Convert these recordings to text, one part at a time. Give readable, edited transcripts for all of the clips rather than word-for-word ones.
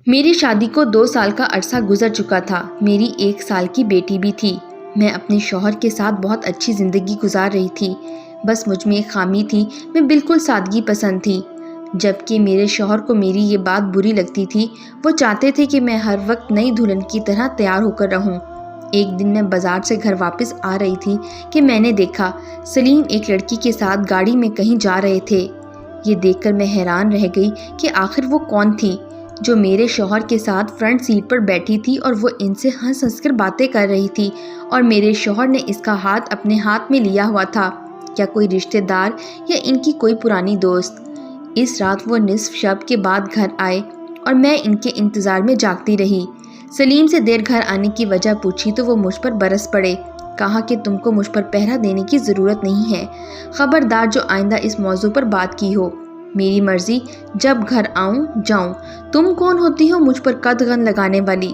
میری شادی کو 2 سال کا عرصہ گزر چکا تھا۔ میری 1 سال کی بیٹی بھی تھی۔ میں اپنے شوہر کے ساتھ بہت اچھی زندگی گزار رہی تھی۔ بس مجھ میں ایک خامی تھی، میں بالکل سادگی پسند تھی۔ جبکہ میرے شوہر کو میری یہ بات بری لگتی تھی۔ وہ چاہتے تھے کہ میں ہر وقت نئی دلہن کی طرح تیار ہو کر رہوں۔ ایک دن میں بازار سے گھر واپس آ رہی تھی کہ میں نے دیکھا سلیم ایک لڑکی کے ساتھ گاڑی میں کہیں جا رہے تھے۔ یہ دیکھ کر میں حیران رہ گئی کہ آخر وہ کون تھی جو میرے شوہر کے ساتھ فرنٹ سیٹ پر بیٹھی تھی اور وہ ان سے ہنس ہنس کر باتیں کر رہی تھی اور میرے شوہر نے اس کا ہاتھ اپنے ہاتھ میں لیا ہوا تھا۔ کیا کوئی رشتہ دار یا ان کی کوئی پرانی دوست؟ اس رات وہ نصف شب کے بعد گھر آئے اور میں ان کے انتظار میں جاگتی رہی۔ سلیم سے دیر گھر آنے کی وجہ پوچھی تو وہ مجھ پر برس پڑے۔ کہا کہ تم کو مجھ پر پہرا دینے کی ضرورت نہیں ہے، خبردار جو آئندہ اس موضوع پر بات کی ہو۔ میری مرضی، جب گھر آؤں جاؤں، تم کون ہوتی ہو مجھ پر قدغن لگانے والی؟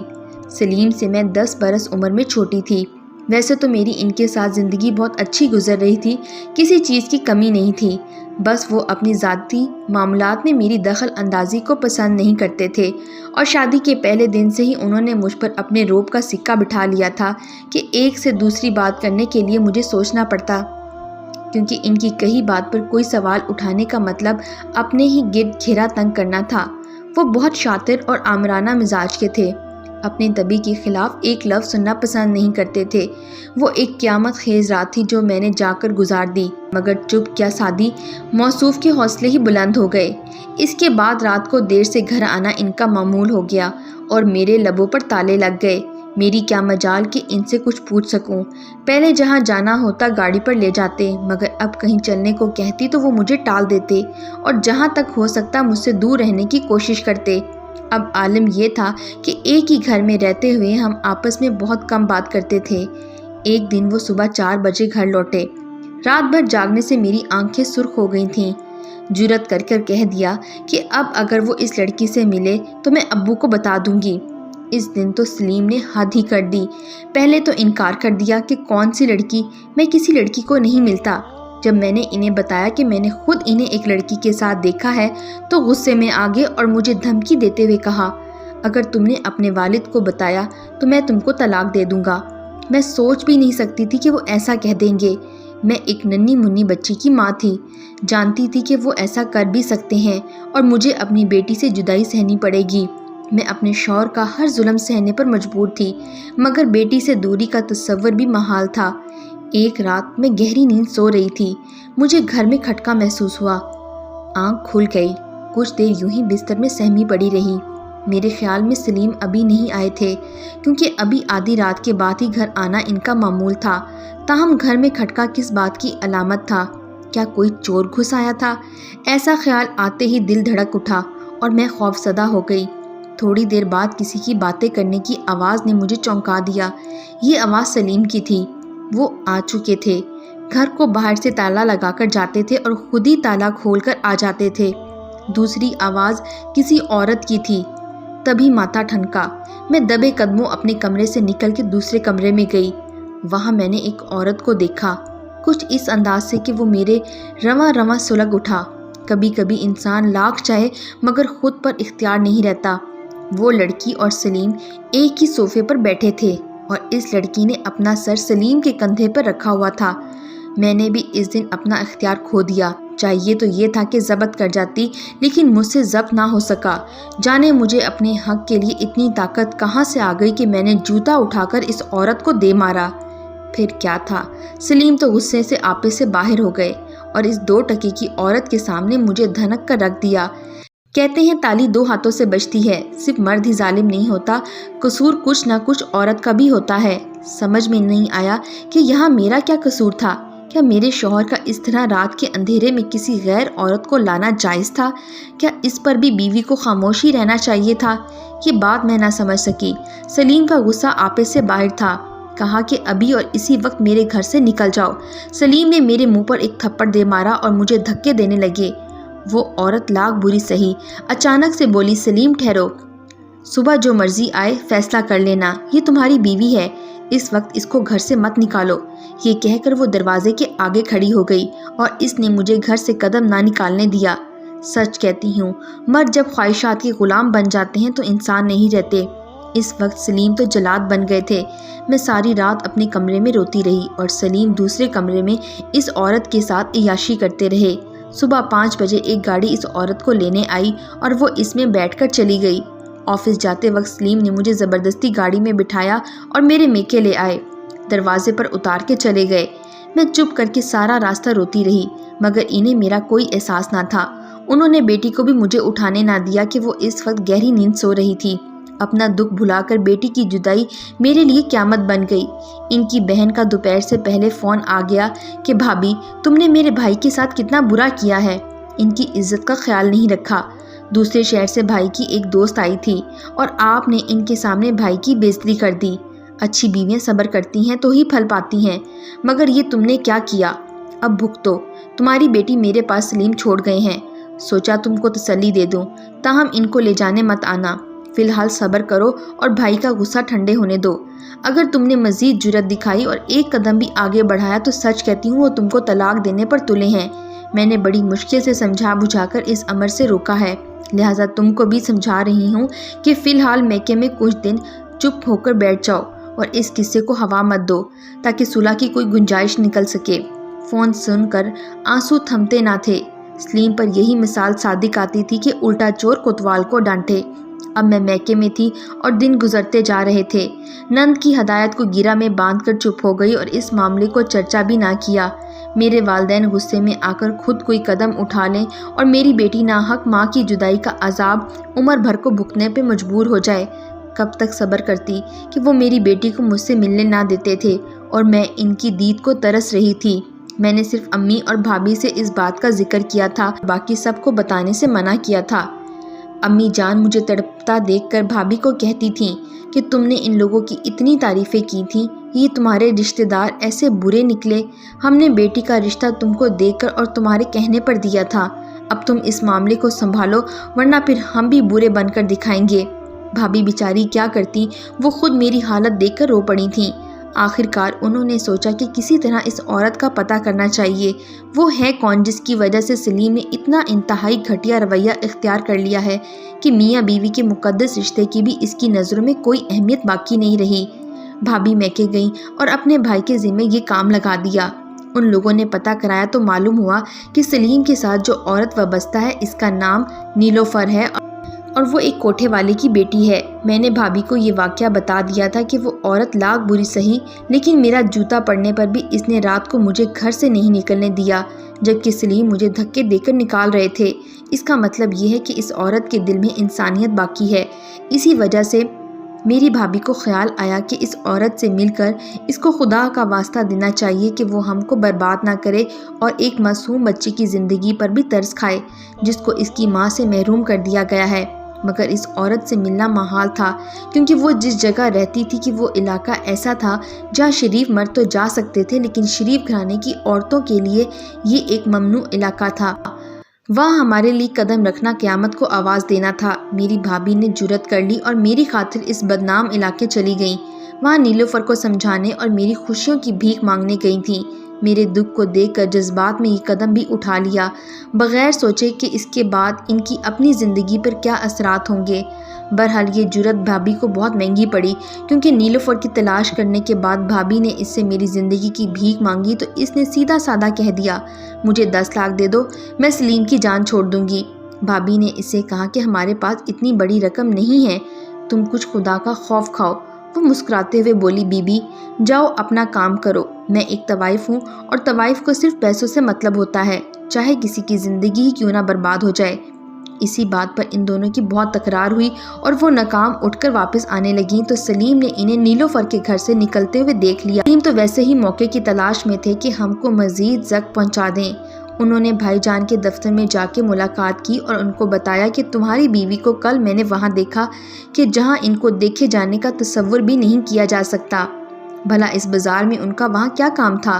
سلیم سے میں 10 برس عمر میں چھوٹی تھی۔ ویسے تو میری ان کے ساتھ زندگی بہت اچھی گزر رہی تھی، کسی چیز کی کمی نہیں تھی۔ بس وہ اپنی ذاتی معاملات میں میری دخل اندازی کو پسند نہیں کرتے تھے اور شادی کے پہلے دن سے ہی انہوں نے مجھ پر اپنے روب کا سکہ بٹھا لیا تھا کہ ایک سے دوسری بات کرنے کے لیے مجھے سوچنا پڑتا، کیونکہ ان کی کہی بات پر کوئی سوال اٹھانے کا مطلب اپنے ہی گرد گھیرا تنگ کرنا تھا۔ وہ بہت شاطر اور آمرانہ مزاج کے تھے، اپنے طبع کے خلاف ایک لفظ سننا پسند نہیں کرتے تھے۔ وہ ایک قیامت خیز رات تھی جو میں نے جا کر گزار دی، مگر چپ کیا سادی، موصوف کے حوصلے ہی بلند ہو گئے۔ اس کے بعد رات کو دیر سے گھر آنا ان کا معمول ہو گیا اور میرے لبوں پر تالے لگ گئے۔ میری کیا مجال کہ ان سے کچھ پوچھ سکوں۔ پہلے جہاں جانا ہوتا گاڑی پر لے جاتے، مگر اب کہیں چلنے کو کہتی تو وہ مجھے ٹال دیتے اور جہاں تک ہو سکتا مجھ سے دور رہنے کی کوشش کرتے۔ اب عالم یہ تھا کہ ایک ہی گھر میں رہتے ہوئے ہم آپس میں بہت کم بات کرتے تھے۔ ایک دن وہ صبح 4 بجے گھر لوٹے۔ رات بھر جاگنے سے میری آنکھیں سرخ ہو گئی تھیں۔ جرأت کر کر کہہ دیا کہ اب اگر وہ اس لڑکی سے ملے تو میں ابو کو بتا دوں گی۔ اس دن تو سلیم نے حد ہی کر دی۔ پہلے تو انکار کر دیا کہ کون سی لڑکی، میں کسی لڑکی کو نہیں ملتا۔ جب میں نے انہیں بتایا کہ میں نے خود انہیں ایک لڑکی کے ساتھ دیکھا ہے تو غصے میں آ گئے اور مجھے دھمکی دیتے ہوئے کہا، اگر تم نے اپنے والد کو بتایا تو میں تم کو طلاق دے دوں گا۔ میں سوچ بھی نہیں سکتی تھی کہ وہ ایسا کہہ دیں گے۔ میں ایک ننھی منی بچی کی ماں تھی، جانتی تھی کہ وہ ایسا کر بھی سکتے ہیں اور مجھے اپنی بیٹی سے جدائی سہنی پڑے گی۔ میں اپنے شوہر کا ہر ظلم سہنے پر مجبور تھی، مگر بیٹی سے دوری کا تصور بھی محال تھا۔ ایک رات میں گہری نیند سو رہی تھی، مجھے گھر میں کھٹکا محسوس ہوا۔ آنکھ کھل گئی، کچھ دیر یوں ہی بستر میں سہمی پڑی رہی۔ میرے خیال میں سلیم ابھی نہیں آئے تھے، کیونکہ ابھی آدھی رات کے بعد ہی گھر آنا ان کا معمول تھا۔ تاہم گھر میں کھٹکا کس بات کی علامت تھا؟ کیا کوئی چور گھس آیا تھا؟ ایسا خیال آتے ہی دل دھڑک اٹھا اور میں خوفزدہ ہو گئی۔ تھوڑی دیر بعد کسی کی باتیں کرنے کی آواز نے مجھے چونکا دیا۔ یہ آواز سلیم کی تھی۔ وہ آ چکے تھے، گھر کو باہر سے تالا لگا کر جاتے تھے اور خود ہی تالا کھول کر آ جاتے تھے۔ دوسری آواز کسی عورت کی تھی۔ تبھی ماتھا ٹھنکا۔ میں دبے قدموں اپنے کمرے سے نکل کے دوسرے کمرے میں گئی۔ وہاں میں نے ایک عورت کو دیکھا، کچھ اس انداز سے کہ وہ میرے رواں رواں سلگ اٹھا۔ کبھی کبھی انسان لاکھ چاہے مگر خود پر اختیار نہیں رہتا۔ وہ لڑکی اور سلیم ایک ہی صوفے پر بیٹھے تھے اور اس لڑکی نے اپنا سر سلیم کے کندھے پر رکھا ہوا تھا۔ میں نے بھی اس دن اپنا اختیار کھو دیا۔ چاہیے تو یہ تھا کہ ضبط کر جاتی، لیکن مجھ سے ضبط نہ ہو سکا۔ جانے مجھے اپنے حق کے لیے اتنی طاقت کہاں سے آ گئی کہ میں نے جوتا اٹھا کر اس عورت کو دے مارا۔ پھر کیا تھا، سلیم تو غصے سے آپے سے باہر ہو گئے اور اس 2 ٹکے کی عورت کے سامنے مجھے دھنک کر رکھ دیا۔ کہتے ہیں تالی 2 ہاتھوں سے بجتی ہے، صرف مرد ہی ظالم نہیں ہوتا، قصور کچھ نہ کچھ عورت کا بھی ہوتا ہے۔ سمجھ میں نہیں آیا کہ یہاں میرا کیا قصور تھا؟ کیا میرے شوہر کا اس طرح رات کے اندھیرے میں کسی غیر عورت کو لانا جائز تھا؟ کیا اس پر بھی بیوی کو خاموش ہی رہنا چاہیے تھا؟ یہ بات میں نہ سمجھ سکی۔ سلیم کا غصہ آپے سے باہر تھا۔ کہا کہ ابھی اور اسی وقت میرے گھر سے نکل جاؤ۔ سلیم نے میرے منہ پر ایک تھپڑ دے مارا اور مجھے دھکے دینے لگے۔ وہ عورت لاکھ بری سہی، اچانک سے بولی، سلیم ٹھہرو، صبح جو مرضی آئے فیصلہ کر لینا، یہ تمہاری بیوی ہے، اس وقت اس کو گھر سے مت نکالو۔ یہ کہہ کر وہ دروازے کے آگے کھڑی ہو گئی اور اس نے مجھے گھر سے قدم نہ نکالنے دیا۔ سچ کہتی ہوں، مرد جب خواہشات کے غلام بن جاتے ہیں تو انسان نہیں رہتے۔ اس وقت سلیم تو جلاد بن گئے تھے۔ میں ساری رات اپنے کمرے میں روتی رہی اور سلیم دوسرے کمرے میں اس عورت کے ساتھ عیاشی کرتے رہے۔ صبح 5 بجے ایک گاڑی اس عورت کو لینے آئی اور وہ اس میں بیٹھ کر چلی گئی۔ آفس جاتے وقت سلیم نے مجھے زبردستی گاڑی میں بٹھایا اور میرے میکے لے آئے، دروازے پر اتار کے چلے گئے۔ میں چپ کر کے سارا راستہ روتی رہی، مگر انہیں میرا کوئی احساس نہ تھا۔ انہوں نے بیٹی کو بھی مجھے اٹھانے نہ دیا کہ وہ اس وقت گہری نیند سو رہی تھی۔ اپنا دکھ بھلا کر بیٹی کی جدائی میرے لیے قیامت بن گئی۔ ان کی بہن کا دوپہر سے پہلے فون آ گیا کہ بھابی تم نے میرے بھائی کے ساتھ کتنا برا کیا ہے، ان کی عزت کا خیال نہیں رکھا۔ دوسرے شہر سے بھائی کی ایک دوست آئی تھی اور آپ نے ان کے سامنے بھائی کی بےعزتی کر دی۔ اچھی بیویاں صبر کرتی ہیں تو ہی پھل پاتی ہیں، مگر یہ تم نے کیا کیا؟ اب بھگتو۔ تمہاری بیٹی میرے پاس سلیم چھوڑ گئے ہیں، سوچا تم کو تسلی دے دوں، تاہم ان کو لے جانے مت آنا۔ فی الحال صبر کرو اور بھائی کا غصہ ٹھنڈے ہونے دو۔ اگر تم نے مزید جرأت دکھائی اور ایک قدم بھی آگے بڑھایا تو سچ کہتی ہوں وہ تم کو طلاق دینے پر تلے ہیں۔ میں نے بڑی مشکل سے سمجھا بجھا کر اس امر سے روکا ہے، لہٰذا تم کو بھی سمجھا رہی ہوں کہ فی الحال میکے میں کچھ دن چپ ہو کر بیٹھ جاؤ اور اس قصے کو ہوا مت دو تاکہ صلح کی کوئی گنجائش نکل سکے۔ فون سن کر آنسو تھمتے نہ تھے۔ سلیم پر یہی مثال صادق آتی تھی کہ الٹا چور کوتوال کو ڈانٹے۔ اب میں میکے میں تھی اور دن گزرتے جا رہے تھے۔ نند کی ہدایت کو گرہ میں باندھ کر چپ ہو گئی اور اس معاملے کو چرچا بھی نہ کیا۔ میرے والدین غصے میں آ کر خود کوئی قدم اٹھا لیں اور میری بیٹی ناحق ماں کی جدائی کا عذاب عمر بھر کو بھگتنے پہ مجبور ہو جائے۔ کب تک صبر کرتی کہ وہ میری بیٹی کو مجھ سے ملنے نہ دیتے تھے اور میں ان کی دید کو ترس رہی تھی۔ میں نے صرف امی اور بھابھی سے اس بات کا ذکر کیا تھا، باقی سب کو بتانے سے منع کیا تھا۔ امی جان مجھے تڑپتا دیکھ کر بھابھی کو کہتی تھیں کہ تم نے ان لوگوں کی اتنی تعریفیں کی تھیں، یہ تمہارے رشتہ دار ایسے برے نکلے، ہم نے بیٹی کا رشتہ تم کو دیکھ کر اور تمہارے کہنے پر دیا تھا، اب تم اس معاملے کو سنبھالو ورنہ پھر ہم بھی برے بن کر دکھائیں گے۔ بھابھی بیچاری کیا کرتی، وہ خود میری حالت دیکھ کر رو پڑی تھیں۔ آخر کار انہوں نے سوچا کہ کسی طرح اس عورت کا پتہ کرنا چاہیے، وہ ہے کون جس کی وجہ سے سلیم نے اتنا انتہائی گھٹیا رویہ اختیار کر لیا ہے کہ میاں بیوی کے مقدس رشتے کی بھی اس کی نظروں میں کوئی اہمیت باقی نہیں رہی۔ بھابھی میکے گئیں اور اپنے بھائی کے ذمہ یہ کام لگا دیا۔ ان لوگوں نے پتہ کرایا تو معلوم ہوا کہ سلیم کے ساتھ جو عورت وابستہ ہے اس کا نام نیلوفر ہے اور وہ ایک کوٹھے والے کی بیٹی ہے۔ میں نے بھابھی کو یہ واقعہ بتا دیا تھا کہ وہ عورت لاکھ بری سہی، لیکن میرا جوتا پڑنے پر بھی اس نے رات کو مجھے گھر سے نہیں نکلنے دیا، جبکہ سلیم مجھے دھکے دے کر نکال رہے تھے۔ اس کا مطلب یہ ہے کہ اس عورت کے دل میں انسانیت باقی ہے۔ اسی وجہ سے میری بھابھی کو خیال آیا کہ اس عورت سے مل کر اس کو خدا کا واسطہ دینا چاہیے کہ وہ ہم کو برباد نہ کرے اور ایک معصوم بچے کی زندگی پر بھی ترس کھائے جس کو اس کی ماں سے محروم کر دیا گیا ہے۔ مگر اس عورت سے ملنا محال تھا، کیونکہ وہ جس جگہ رہتی تھی کہ وہ علاقہ ایسا تھا جہاں شریف مرد تو جا سکتے تھے، لیکن شریف گھرانے کی عورتوں کے لیے یہ ایک ممنوع علاقہ تھا۔ وہاں ہمارے لیے قدم رکھنا قیامت کو آواز دینا تھا۔ میری بھابھی نے جرأت کر لی اور میری خاطر اس بدنام علاقے چلی گئیں۔ وہاں نیلوفر کو سمجھانے اور میری خوشیوں کی بھیک مانگنے گئی تھیں۔ میرے دکھ کو دیکھ کر جذبات میں یہ قدم بھی اٹھا لیا، بغیر سوچے کہ اس کے بعد ان کی اپنی زندگی پر کیا اثرات ہوں گے۔ بہرحال یہ جرأت بھابھی کو بہت مہنگی پڑی، کیونکہ نیلوفر کی تلاش کرنے کے بعد بھابھی نے اس سے میری زندگی کی بھیک مانگی تو اس نے سیدھا سادہ کہہ دیا، مجھے 10 لاکھ دے دو، میں سلیم کی جان چھوڑ دوں گی۔ بھابھی نے اس سے کہا کہ ہمارے پاس اتنی بڑی رقم نہیں ہے، تم کچھ خدا کا خوف کھاؤ۔ وہ مسکراتے ہوئے بولی، بی بی جاؤ اپنا کام کرو، میں ایک طوائف ہوں اور طوائف کو صرف پیسوں سے مطلب ہوتا ہے، چاہے کسی کی زندگی ہی کیوں نہ برباد ہو جائے۔ اسی بات پر ان دونوں کی بہت تکرار ہوئی اور وہ ناکام اٹھ کر واپس آنے لگیں تو سلیم نے انہیں نیلوفر کے گھر سے نکلتے ہوئے دیکھ لیا۔ سلیم تو ویسے ہی موقع کی تلاش میں تھے کہ ہم کو مزید زخم پہنچا دیں۔ انہوں نے بھائی جان کے دفتر میں جا کے ملاقات کی اور ان کو بتایا کہ تمہاری بیوی کو کل میں نے وہاں دیکھا کہ جہاں ان کو دیکھے جانے کا تصور بھی نہیں کیا جا سکتا۔ بھلا اس بازار میں ان کا وہاں کیا کام تھا؟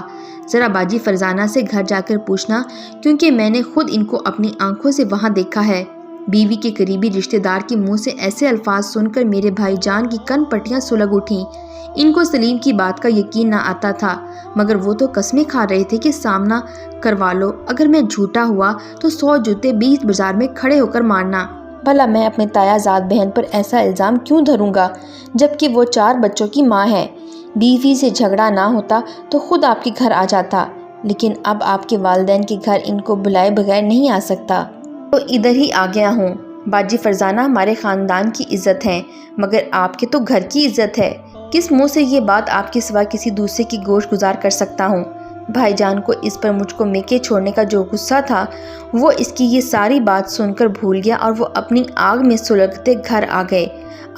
ذرا باجی فرزانہ سے گھر جا کر پوچھنا، کیونکہ میں نے خود ان کو اپنی آنکھوں سے وہاں دیکھا ہے۔ بیوی کے قریبی رشتہ دار کے منہ سے ایسے الفاظ سن کر میرے بھائی جان کی کن پٹیاں سلگ اٹھیں۔ ان کو سلیم کی بات کا یقین نہ آتا تھا، مگر وہ تو قسمیں کھا رہے تھے کہ سامنا کروا لو، اگر میں جھوٹا ہوا تو 100 جوتے 20 بازار میں کھڑے ہو کر مارنا۔ بھلا میں اپنے تایا زاد بہن پر ایسا الزام کیوں دھروں گا، جبکہ وہ 4 بچوں کی ماں ہے۔ بیوی سے جھگڑا نہ ہوتا تو خود آپ کے گھر آ جاتا، لیکن اب آپ کے والدین کے گھر ان کو بلائے بغیر نہیں آ سکتا، تو ادھر ہی آ گیا ہوں۔ باجی فرزانہ ہمارے خاندان کی عزت ہے، مگر آپ کے تو گھر کی عزت ہے۔ کس منہ سے یہ بات آپ کے سوا کسی دوسرے کی گوش گزار کر سکتا ہوں؟ بھائی جان کو اس پر مجھ کو میکے چھوڑنے کا جو غصہ تھا، وہ اس کی یہ ساری بات سن کر بھول گیا اور وہ اپنی آگ میں سلگتے گھر آ گئے۔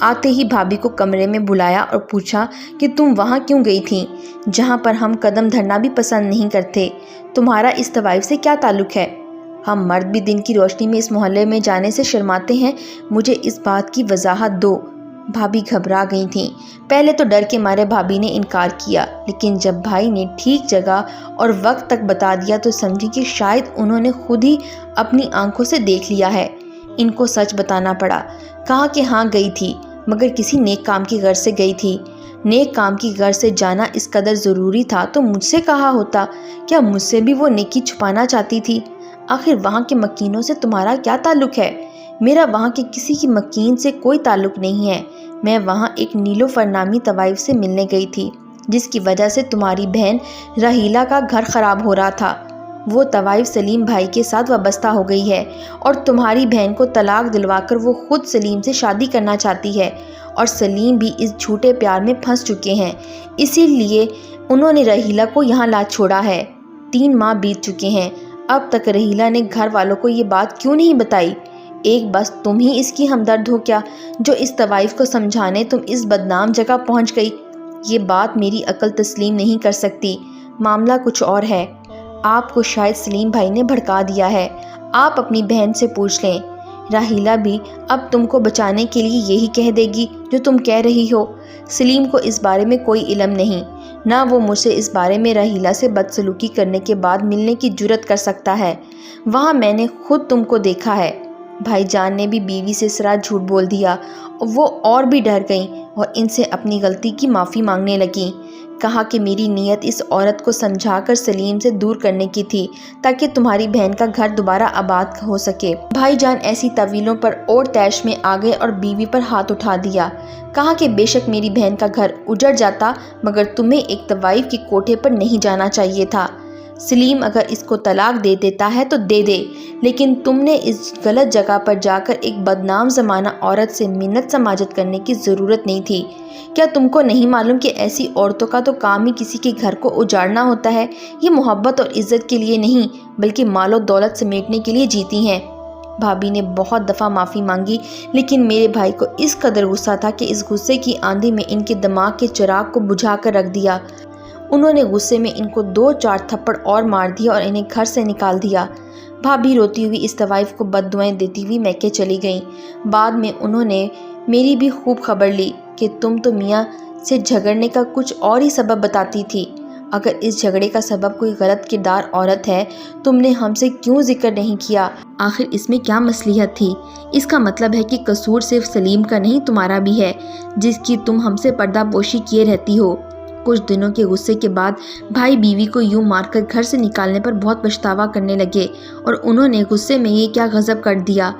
آتے ہی بھابھی کو کمرے میں بلایا اور پوچھا کہ تم وہاں کیوں گئی تھی، جہاں پر ہم قدم دھرنا بھی پسند نہیں کرتے؟ تمہارا اس طوائف سے کیا تعلق ہے؟ ہم مرد بھی دن کی روشنی میں اس محلے میں جانے سے شرماتے ہیں، مجھے اس بات کی وضاحت دو۔ بھابھی گھبرا گئی تھیں۔ پہلے تو ڈر کے مارے بھابھی نے انکار کیا، لیکن جب بھائی نے ٹھیک جگہ اور وقت تک بتا دیا تو سمجھی کہ شاید انہوں نے خود ہی اپنی آنکھوں سے دیکھ لیا ہے۔ ان کو سچ بتانا پڑا۔ کہا کہ ہاں گئی تھی، مگر کسی نیک کام کی غرض سے گئی تھی۔ نیک کام کی غرض سے جانا اس قدر ضروری تھا تو مجھ سے کہا ہوتا، کیا مجھ سے بھی وہ نیکی چھپانا چاہتی تھی؟ آخر وہاں کے مکینوں سے تمہارا کیا تعلق ہے؟ میرا وہاں کے کسی کی مکین سے کوئی تعلق نہیں ہے۔ میں وہاں ایک نیلوفر نامی طوائف سے ملنے گئی تھی، جس کی وجہ سے تمہاری بہن رحیلہ کا گھر خراب ہو رہا تھا۔ وہ طوائف سلیم بھائی کے ساتھ وابستہ ہو گئی ہے اور تمہاری بہن کو طلاق دلوا کر وہ خود سلیم سے شادی کرنا چاہتی ہے، اور سلیم بھی اس جھوٹے پیار میں پھنس چکے ہیں، اسی لیے انہوں نے رحیلہ کو یہاں لا چھوڑا ہے۔ 3 ماہ بیت چکے ہیں، اب تک رحیلہ نے گھر والوں کو یہ بات کیوں نہیں بتائی؟ ایک بس تم ہی اس کی ہمدرد ہو کیا، جو اس طوائف کو سمجھانے تم اس بدنام جگہ پہنچ گئی؟ یہ بات میری عقل تسلیم نہیں کر سکتی۔ معاملہ کچھ اور ہے۔ آپ کو شاید سلیم بھائی نے بھڑکا دیا ہے۔ آپ اپنی بہن سے پوچھ لیں۔ راحیلہ بھی اب تم کو بچانے کے لیے یہی کہہ دے گی جو تم کہہ رہی ہو۔ سلیم کو اس بارے میں کوئی علم نہیں، نہ وہ مجھ سے اس بارے میں راحیلہ سے بدسلوکی کرنے کے بعد ملنے کی جرات کر سکتا ہے۔ وہاں میں نے خود تم کو دیکھا ہے۔ بھائی جان نے بھی بیوی سے سرا جھوٹ بول دیا، وہ اور بھی ڈر گئیں اور ان سے اپنی غلطی کی معافی مانگنے لگیں۔ کہا کہ میری نیت اس عورت کو سمجھا کر سلیم سے دور کرنے کی تھی، تاکہ تمہاری بہن کا گھر دوبارہ آباد ہو سکے۔ بھائی جان ایسی طویلوں پر اور تیش میں آ گئے اور بیوی پر ہاتھ اٹھا دیا۔ کہا کہ بے شک میری بہن کا گھر اجڑ جاتا، مگر تمہیں ایک طوائف کے کوٹھے پر نہیں جانا چاہیے تھا۔ سلیم اگر اس کو طلاق دے دیتا ہے تو دے دے، لیکن تم نے اس غلط جگہ پر جا کر ایک بدنام زمانہ عورت سے منت سماجت کرنے کی ضرورت نہیں تھی۔ کیا تم کو نہیں معلوم کہ ایسی عورتوں کا تو کام ہی کسی کے گھر کو اجاڑنا ہوتا ہے؟ یہ محبت اور عزت کے لیے نہیں، بلکہ مال و دولت سمیٹنے کے لیے جیتی ہیں۔ بھابھی نے بہت دفعہ معافی مانگی، لیکن میرے بھائی کو اس قدر غصہ تھا کہ اس غصے کی آندھی میں ان کے دماغ کے چراغ کو بجھا کر رکھ دیا۔ انہوں نے غصے میں ان کو 2-4 تھپڑ اور مار دیا اور انہیں گھر سے نکال دیا۔ بھابھی روتی ہوئی اس طوائف کو بد دعائیں دیتی ہوئی میکے چلی گئیں۔ بعد میں انہوں نے میری بھی خوب خبر لی کہ تم تو میاں سے جھگڑنے کا کچھ اور ہی سبب بتاتی تھی۔ اگر اس جھگڑے کا سبب کوئی غلط کردار عورت ہے، تم نے ہم سے کیوں ذکر نہیں کیا؟ آخر اس میں کیا مصلحت تھی؟ اس کا مطلب ہے کہ قصور صرف سلیم کا نہیں، تمہارا بھی ہے، جس کی تم ہم سے پردہ پوشی کیے رہتی ہو۔ کچھ دنوں کے غصے کے بعد بھائی بیوی کو یوں مار کر گھر سے نکالنے پر بہت پچھتاوا کرنے لگے، اور انہوں نے غصے میں یہ کیا غضب کر دیا۔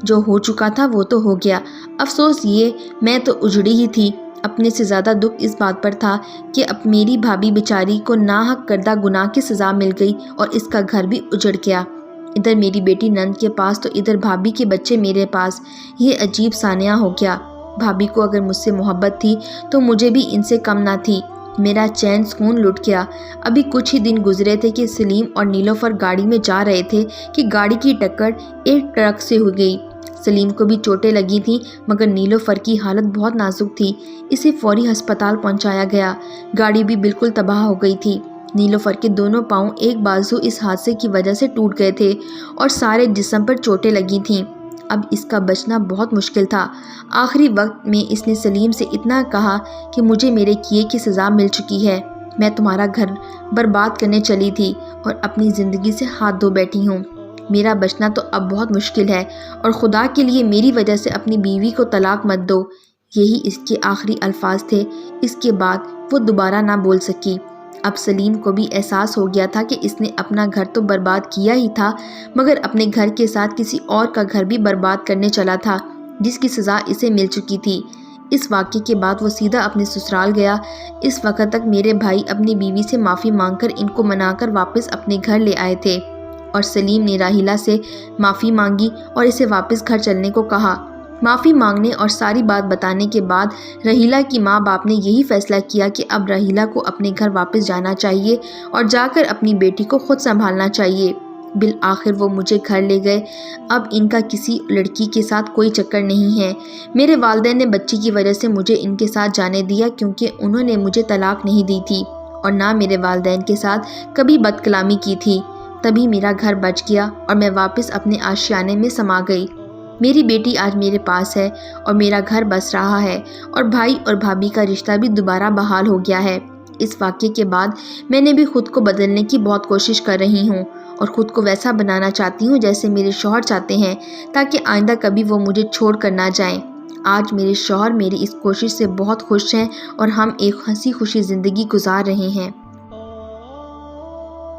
جو ہو چکا تھا وہ تو ہو گیا، افسوس یہ میں تو اجڑی ہی تھی۔ اپنے سے زیادہ دکھ اس بات پر تھا کہ اب میری بھابھی بیچاری کو ناحق کردہ گناہ کی سزا مل گئی اور اس کا گھر بھی اجڑ گیا۔ ادھر میری بیٹی نند کے پاس تو ادھر بھابھی کے بچے میرے پاس، یہ عجیب سانحہ ہو گیا۔ بھابھی کو اگر مجھ سے محبت تھی تو مجھے بھی ان سے کم نہ تھی۔ میرا چین سکون لٹ گیا۔ ابھی کچھ ہی دن گزرے تھے کہ سلیم اور نیلوفر گاڑی میں جا رہے تھے کہ گاڑی کی ٹکر ایک ٹرک سے ہو گئی۔ سلیم کو بھی چوٹیں لگی تھیں، مگر نیلوفر کی حالت بہت نازک تھی، اسے فوری ہسپتال پہنچایا گیا۔ گاڑی بھی بالکل تباہ ہو گئی تھی۔ نیلوفر کے دونوں پاؤں ایک بازو اس حادثے کی وجہ سے ٹوٹ گئے تھے اور سارے جسم پر چوٹیں لگی تھیں۔ اب اس کا بچنا بہت مشکل تھا۔ آخری وقت میں اس نے سلیم سے اتنا کہا کہ مجھے میرے کیے کی سزا مل چکی ہے، میں تمہارا گھر برباد کرنے چلی تھی اور اپنی زندگی سے ہاتھ دھو بیٹھی ہوں۔ میرا بچنا تو اب بہت مشکل ہے اور خدا کے لیے میری وجہ سے اپنی بیوی کو طلاق مت دو۔ یہی اس کے آخری الفاظ تھے۔ اس کے بعد وہ دوبارہ نہ بول سکی۔ اب سلیم کو بھی احساس ہو گیا تھا کہ اس نے اپنا گھر تو برباد کیا ہی تھا مگر اپنے گھر کے ساتھ کسی اور کا گھر بھی برباد کرنے چلا تھا جس کی سزا اسے مل چکی تھی۔ اس واقعے کے بعد وہ سیدھا اپنے سسرال گیا۔ اس وقت تک میرے بھائی اپنی بیوی سے معافی مانگ کر ان کو منا کر واپس اپنے گھر لے آئے تھے اور سلیم نے راحیلہ سے معافی مانگی اور اسے واپس گھر چلنے کو کہا۔ معافی مانگنے اور ساری بات بتانے کے بعد راحیلہ کی ماں باپ نے یہی فیصلہ کیا کہ اب راحیلہ کو اپنے گھر واپس جانا چاہیے اور جا کر اپنی بیٹی کو خود سنبھالنا چاہیے۔ بالآخر وہ مجھے گھر لے گئے۔ اب ان کا کسی لڑکی کے ساتھ کوئی چکر نہیں ہے۔ میرے والدین نے بچی کی وجہ سے مجھے ان کے ساتھ جانے دیا کیونکہ انہوں نے مجھے طلاق نہیں دی تھی اور نہ میرے والدین کے ساتھ کبھی بد کلامی کی تھی۔ تبھی میرا گھر بچ گیا اور میں واپس اپنے آشیانے میں سما گئی۔ میری بیٹی آج میرے پاس ہے اور میرا گھر بس رہا ہے اور بھائی اور بھابھی کا رشتہ بھی دوبارہ بحال ہو گیا ہے۔ اس واقعے کے بعد میں نے بھی خود کو بدلنے کی بہت کوشش کر رہی ہوں اور خود کو ویسا بنانا چاہتی ہوں جیسے میرے شوہر چاہتے ہیں تاکہ آئندہ کبھی وہ مجھے چھوڑ کر نہ جائیں۔ آج میرے شوہر میری اس کوشش سے بہت خوش ہیں اور ہم ایک ہنسی خوشی زندگی گزار رہے ہیں۔